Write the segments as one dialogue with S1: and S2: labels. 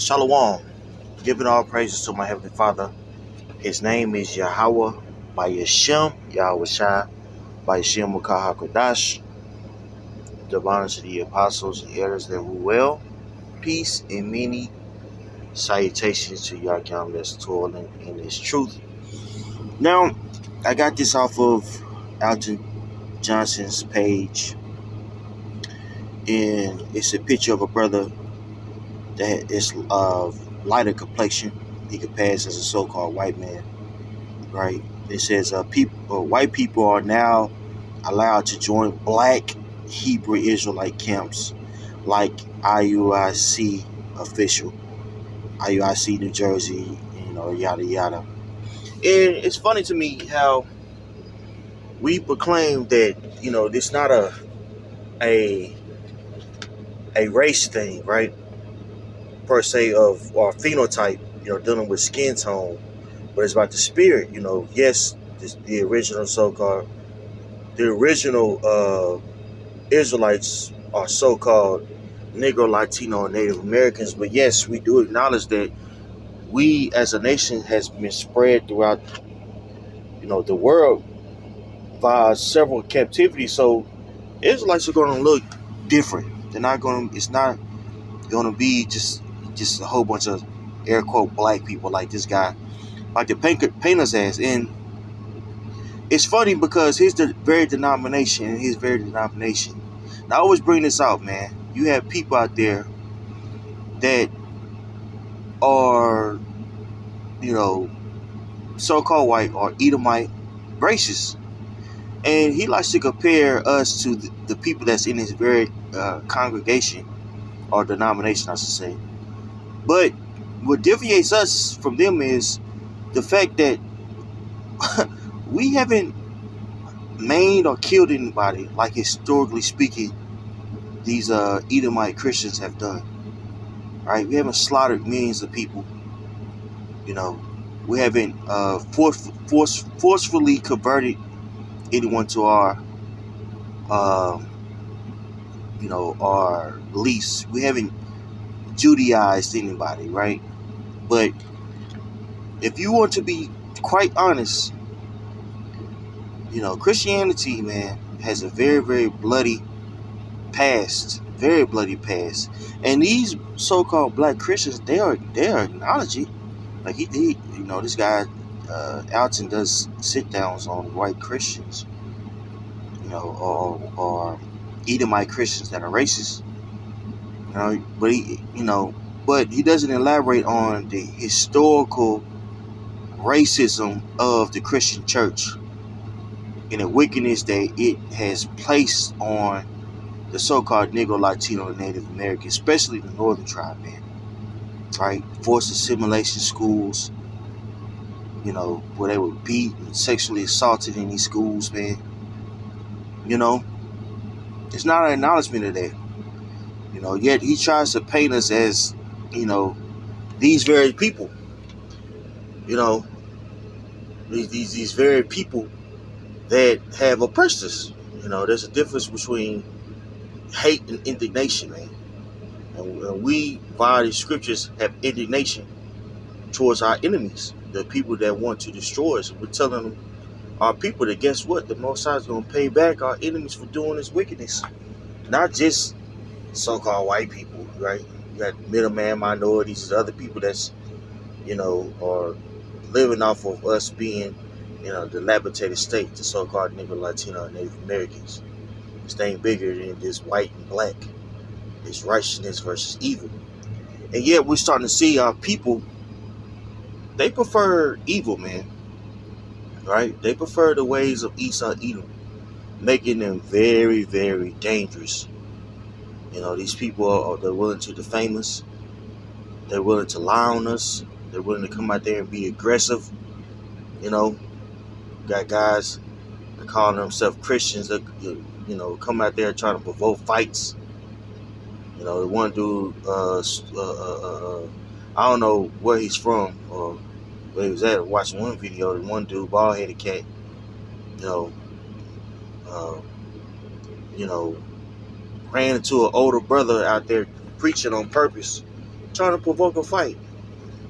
S1: Shalom, giving all praises to my Heavenly Father. His name is Yahweh by Yashem, Yahweh Shai, by Yashem Mukah HaKodash. The honors to the apostles and elders that rule well. Peace and many salutations to Yakim that's toiling in this truth. Now, I got this off of Alton Johnson's page, and it's a picture of a brother that is lighter complexion. He could pass as a so-called white man, right? It says white people are now allowed to join black Hebrew Israelite camps like IUIC official, IUIC New Jersey, yada yada. And it's funny to me how we proclaim that, this not a race thing, right? Per se of our phenotype, dealing with skin tone, but it's about the spirit. Yes, the original Israelites are so-called Negro, Latino, and Native Americans, but yes, we do acknowledge that we as a nation has been spread throughout, the world via several captivities. So Israelites are going to look different. It's not going to be just a whole bunch of air quote black people like this guy, like the painters as. And it's funny because his very denomination, and I always bring this out, man. You have people out there that are, so-called white or Edomite racists. And he likes to compare us to the people that's in his very congregation or denomination, I should say. But what deviates us from them is the fact that we haven't maimed or killed anybody, like historically speaking, these Edomite Christians have done. Right? We haven't slaughtered millions of people. We haven't forcefully converted anyone to our beliefs. We haven't Judaized anybody, right? But if you want to be quite honest, Christianity, man, has a very, very bloody past, and these so-called black Christians, they are acknowledging, like this guy Alton does sit-downs on white Christians, or Edomite Christians that are racist, but he doesn't elaborate on the historical racism of the Christian church and the wickedness that it has placed on the so-called Negro, Latino, and Native American, especially the Northern Tribe, man. Right? Forced assimilation schools, where they were beat and sexually assaulted in these schools, man. It's not an acknowledgement of that. Yet he tries to paint us as, these very people. These very people that have oppressed us. There's a difference between hate and indignation, man. And we, via the scriptures, have indignation towards our enemies, the people that want to destroy us. We're telling them, our people, that guess what? The Most High is going to pay back our enemies for doing this wickedness. Not just so-called white people, right? You got middleman minorities, other people that's, are living off of us being, dilapidated state, the so-called Negro, Latino, and Native Americans. This thing bigger than this white and black. It's righteousness versus evil. And yet we're starting to see our people, they prefer evil, man. Right? They prefer the ways of Esau Edom, making them very, very dangerous. These people they're willing to defame us. They're willing to lie on us. They're willing to come out there and be aggressive. Got guys that call themselves Christians that, come out there trying to provoke fights. The one dude, I don't know where he's from or where he was at. Watching one video, the one dude, bald-headed cat, ran into an older brother out there preaching on purpose, trying to provoke a fight.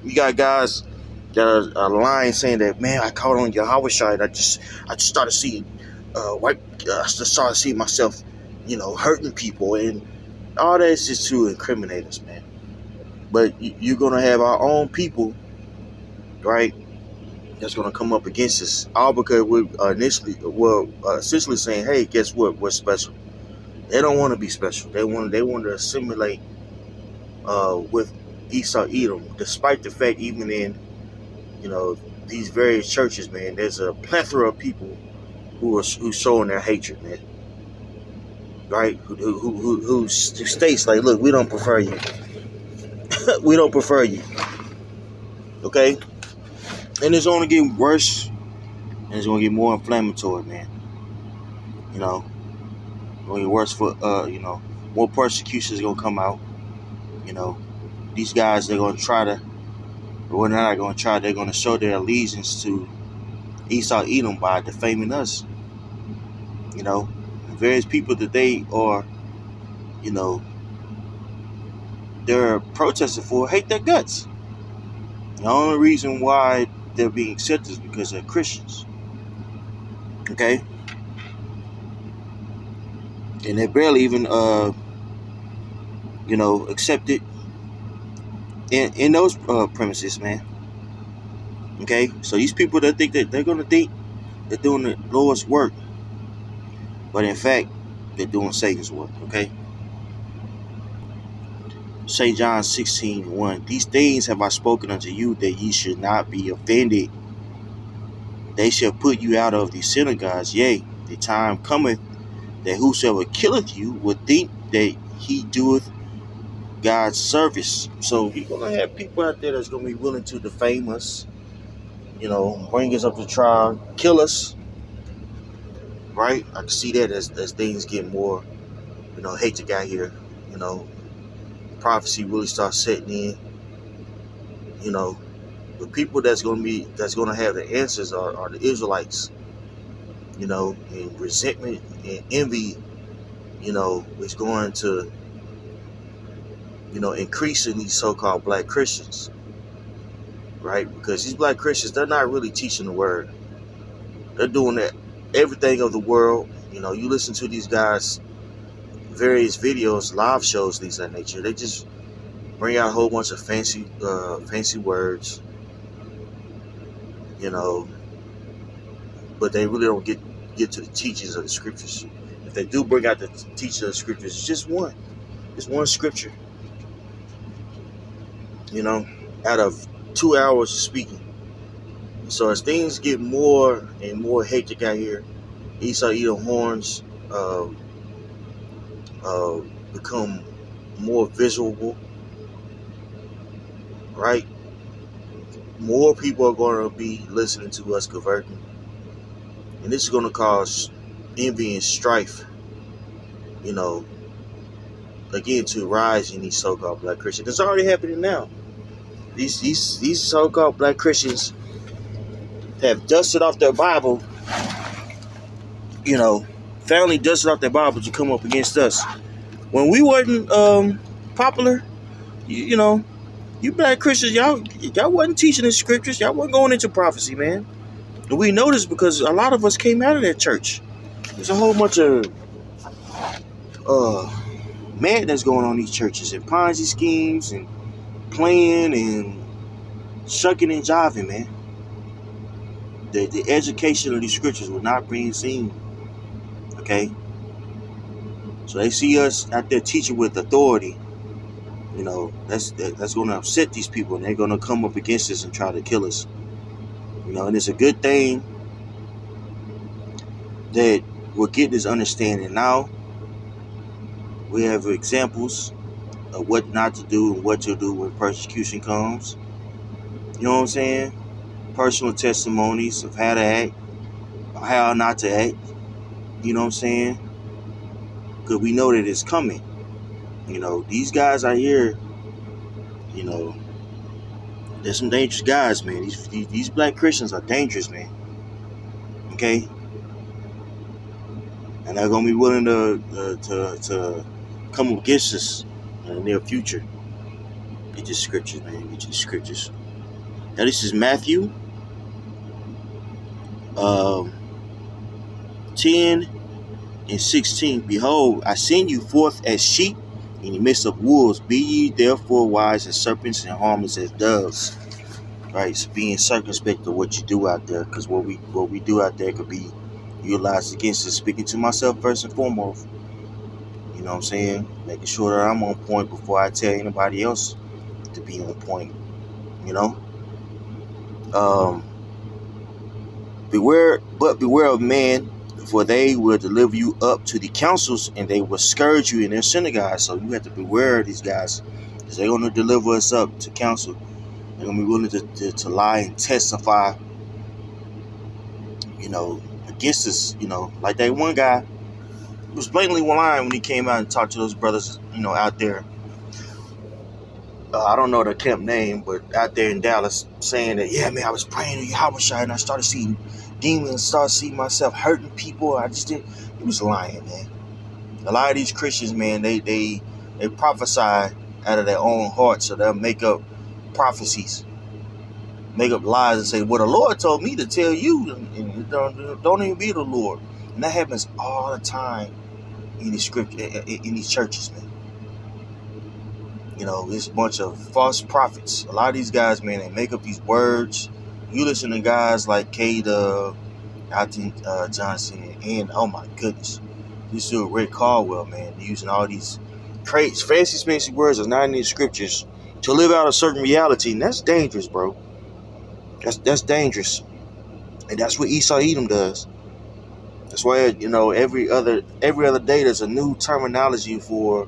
S1: You got guys that are lying, saying that, man, I caught on Yahweh Shai. I just started seeing white. I just started seeing myself, hurting people, and all that is just to incriminate us, man. But you're gonna have our own people, right? That's gonna come up against us, all because we're essentially saying, hey, guess what? We're special. They don't want to be special. They want to assimilate with Esau Edom, despite the fact, even in these various churches, man, there's a plethora of people who's showing their hatred, man. Right? Who states like, look, we don't prefer you. We don't prefer you. Okay? And it's only getting worse, and it's gonna get more inflammatory, man. It's gonna get worse for more persecution is gonna come out. These guys, they're gonna try to, or they're not gonna try, they're gonna show their allegiance to Esau Edom by defaming us. Various people that they are, they're protesting for hate their guts. The only reason why they're being accepted is because they're Christians. Okay? And they're barely even, accepted in those premises, man. Okay? So these people that think that they're going to think they're doing the Lord's work, but in fact, they're doing Satan's work. Okay? St. John 16:1. These things have I spoken unto you, that ye should not be offended. They shall put you out of the synagogues. Yea, the time cometh that whosoever killeth you will think that he doeth God's service. So you're going to have people out there that's going to be willing to defame us, bring us up to trial, kill us. Right? I can see that as things get more, hate the guy here, prophecy really starts setting in. The people that's going to have the answers are the Israelites. And resentment and envy, is going to, increase in these so-called black Christians, right? Because these black Christians, they're not really teaching the word. They're doing everything of the world. You listen to these guys, various videos, live shows, things of that nature. They just bring out a whole bunch of fancy words, but they really don't get to the teachings of the scriptures. If they do bring out the teaching of the scriptures, it's just one. It's one scripture. Out of 2 hours of speaking. So as things get more and more hectic out here, Esau Edom horns become more visible, right? More people are going to be listening to us converting. And this is going to cause envy and strife, again, to rise in these so-called black Christians. It's already happening now. These so-called black Christians have dusted off their Bible, family dusted off their Bible to come up against us. When we wasn't popular, you black Christians, y'all wasn't teaching the scriptures. Y'all wasn't going into prophecy, man. And we noticed because a lot of us came out of that church. There's a whole bunch of madness going on in these churches, and Ponzi schemes, and playing, and shucking and jiving, man. The education of these scriptures will not bring seen. Okay? So they see us out there teaching with authority. That's going to upset these people, and they're going to come up against us and try to kill us. And it's a good thing that we're getting this understanding now. We have examples of what not to do and what to do when persecution comes. You know what I'm saying? Personal testimonies of how to act, how not to act. You know what I'm saying? Because we know that it's coming. These guys out here, there's some dangerous guys, man. These black Christians are dangerous, man. Okay? And they're going to be willing to come up against us in the near future. Get your scriptures, man. Get your scriptures. Now this is Matthew 10:16. Behold, I send you forth as sheep in the midst of wolves. Be ye therefore wise as serpents and harmless as doves. Right? So being circumspect of what you do out there, because what we do out there could be utilized against us. Speaking to myself first and foremost. You know what I'm saying? Making sure that I'm on point before I tell anybody else to be on point. You know? Beware of men, for they will deliver you up to the councils, and they will scourge you in their synagogues. So you have to beware of these guys, because they're going to deliver us up to council. They're going to be willing to lie and testify, against us. Like that one guy was blatantly lying when he came out and talked to those brothers, out there. I don't know the camp name, but out there in Dallas, saying that, yeah, man, I was praying to Yahweh and I started seeing demons, started seeing myself hurting people. I just didn't. He was lying, man. A lot of these Christians, man, they prophesy out of their own heart, so they'll make up prophecies, make up lies, and say, well, the Lord told me to tell you, and don't even be the Lord. And that happens all the time in these in these churches, man. It's a bunch of false prophets. A lot of these guys, man, they make up these words. You listen to guys like Kade, Johnson, and oh my goodness, this dude Rick Caldwell, man, using all these crazy, fancy words that's not in the scriptures to live out a certain reality, and that's dangerous, bro. That's dangerous, and that's what Esau Edom does. That's why every other day there's a new terminology for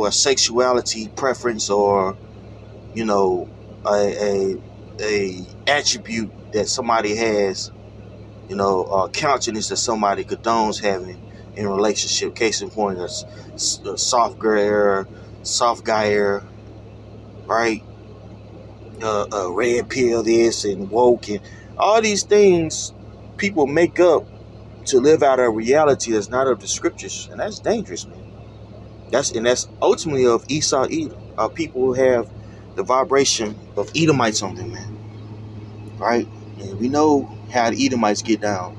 S1: a sexuality preference, or a attribute that somebody has, countenance that somebody condones having in a relationship. Case in point, a soft guy era, right? A red pill this and woke, and all these things people make up to live out a reality that's not of the scriptures, and that's dangerous, man. That's ultimately of Esau Edom. People who have the vibration of Edomites on them, man. Right? And we know how the Edomites get down.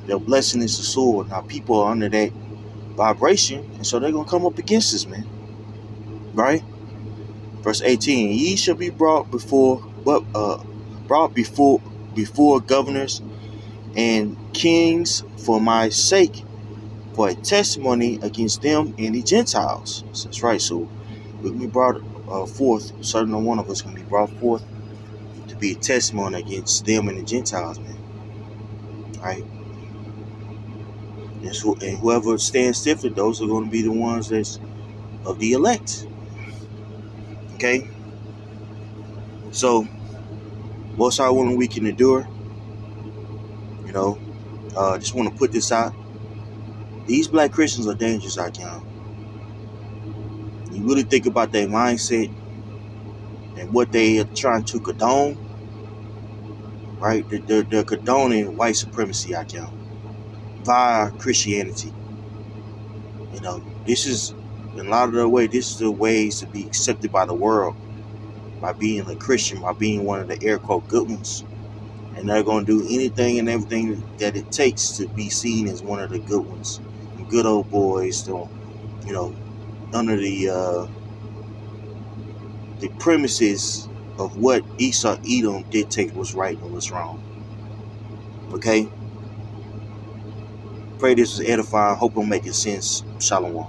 S1: Their blessing is the sword. Now people are under that vibration, and so they're gonna come up against us, man. Right? Verse 18: Ye shall be brought before governors and kings for my sake, for a testimony against them and the Gentiles. So that's right. So we're going to be brought forth. Certainly one of us going to be brought forth to be a testimony against them and the Gentiles, man. Right? And whoever stands stiff, those are going to be the ones that's of the elect. Okay? So, most are willing we can endure. Just want to put this out. These black Christians are dangerous out here. You really think about their mindset and what they are trying to condone, right? They're condoning white supremacy out here via Christianity. This is, in a lot of the way, this is the ways to be accepted by the world, by being a Christian, by being one of the air quote good ones. And they're going to do anything and everything that it takes to be seen as one of the good ones. Good old boys, under the premises of what Esau Edom dictated was right and was wrong. Okay? Pray this was edifying. Hope I'm making sense. Shalom.